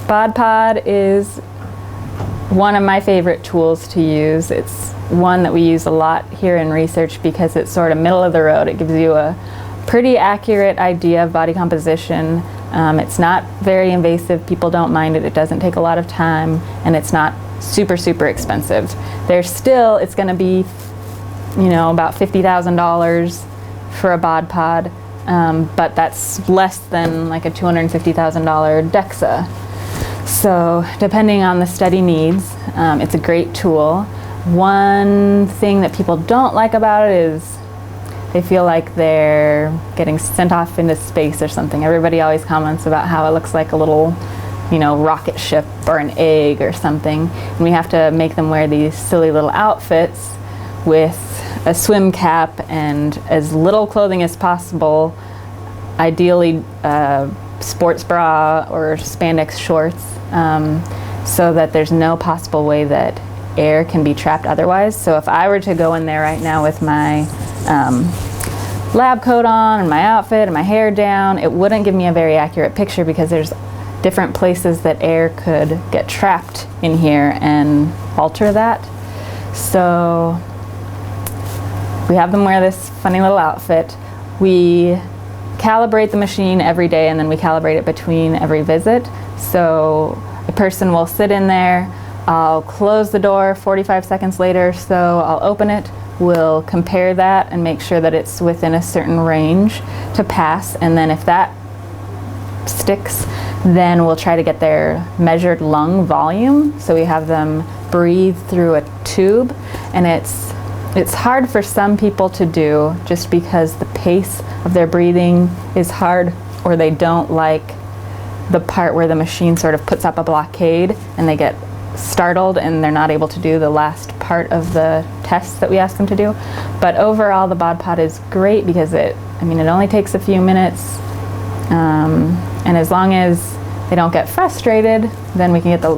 Bod Pod is one of my favorite tools to use. It's one that we use a lot here in research because it's sort of middle of the road. It gives you a pretty accurate idea of body composition. It's not very invasive. People don't mind it. It doesn't take a lot of time, and it's not super expensive. It's going to be, about $50,000 for a Bod Pod, but that's less than like a $250,000 DEXA. So depending on the study needs, it's a great tool. One thing that people don't like about it is they feel like they're getting sent off into space or something. Everybody always comments about how it looks like a little, rocket ship or an egg or something. And we have to make them wear these silly little outfits with a swim cap and as little clothing as possible, ideally sports bra or spandex shorts, so that there's no possible way that air can be trapped otherwise. So if I were to go in there right now with my lab coat on and my outfit and my hair down, it wouldn't give me a very accurate picture because there's different places that air could get trapped in here and alter that. So we have them wear this funny little outfit. We calibrate the machine every day, and then we calibrate it between every visit. So a person will sit in there, I'll close the door 45 seconds later, so I'll open it, we'll compare that and make sure that it's within a certain range to pass, and then if that sticks, then we'll try to get their measured lung volume. So we have them breathe through a tube, and it's hard for some people to do just because the pace of their breathing is hard, or they don't like the part where the machine sort of puts up a blockade and they get startled and they're not able to do the last part of the tests that we ask them to do. But overall, the Bod Pod is great because it only takes a few minutes, and as long as they don't get frustrated, then we can get the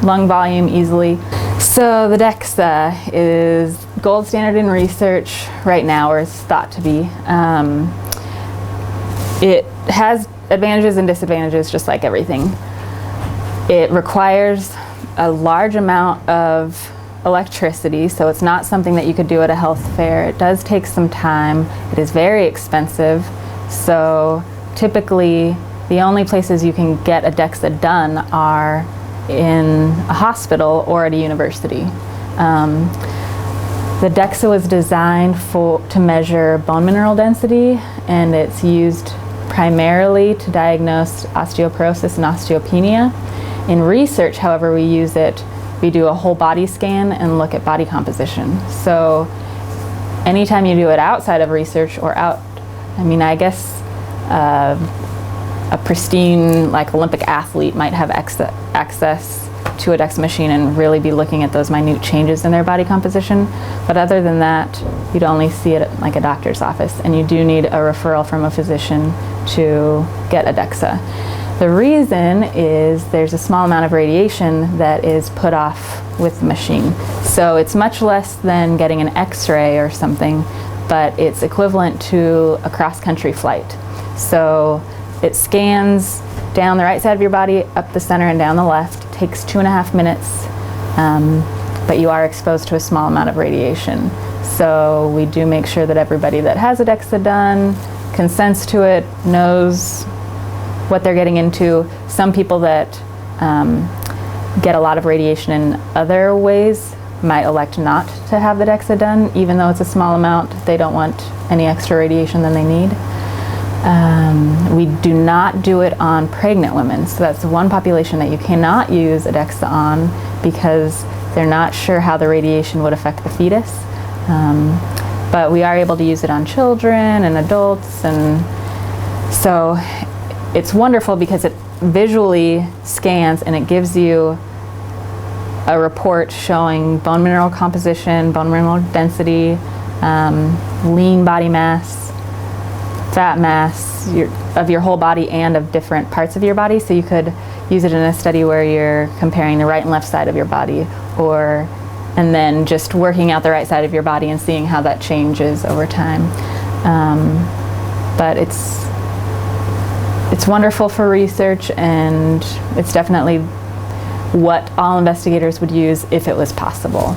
lung volume easily. So the DEXA is gold standard in research right now, or is thought to be. It has advantages and disadvantages just like everything. It requires a large amount of electricity, so it's not something that you could do at a health fair. It does take some time. It is very expensive, so typically the only places you can get a DEXA done are in a hospital or at a university. The DEXA was designed to measure bone mineral density, and it's used primarily to diagnose osteoporosis and osteopenia. In research, however, we do a whole body scan and look at body composition. So anytime you do it outside of research or a pristine, like Olympic athlete might have access to a DEXA machine and really be looking at those minute changes in their body composition. But other than that, you'd only see it at like a doctor's office, and you do need a referral from a physician to get a DEXA. The reason is there's a small amount of radiation that is put off with the machine. So it's much less than getting an X-ray or something, but it's equivalent to a cross-country flight. So it scans down the right side of your body, up the center, and down the left. It takes 2.5 minutes, but you are exposed to a small amount of radiation. So we do make sure that everybody that has a DEXA done consents to it, knows what they're getting into. Some people that get a lot of radiation in other ways might elect not to have the DEXA done, even though it's a small amount. They don't want any extra radiation than they need. We do not do it on pregnant women, so that's one population that you cannot use a DEXA on because they're not sure how the radiation would affect the fetus. But we are able to use it on children and adults, and so it's wonderful because it visually scans and it gives you a report showing bone mineral composition, bone mineral density, lean body mass, fat mass of your whole body and of different parts of your body. So you could use it in a study where you're comparing the right and left side of your body, and then just working out the right side of your body and seeing how that changes over time. But it's wonderful for research, and it's definitely what all investigators would use if it was possible.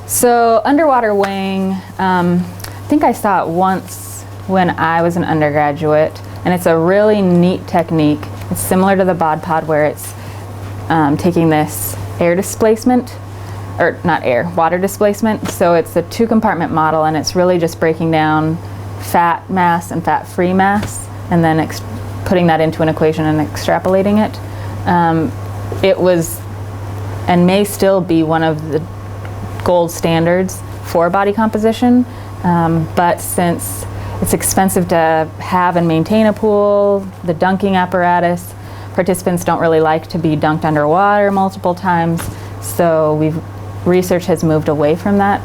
So underwater weighing, I think I saw it once when I was an undergraduate, and it's a really neat technique. It's similar to the Bod Pod, where it's taking this air displacement, or not air, water displacement. So it's a 2-compartment model, and it's really just breaking down fat mass and fat-free mass, and then putting that into an equation and extrapolating it. It was, and may still be, one of the gold standards for body composition, but since it's expensive to have and maintain a pool, the dunking apparatus, participants don't really like to be dunked underwater multiple times, so research has moved away from that.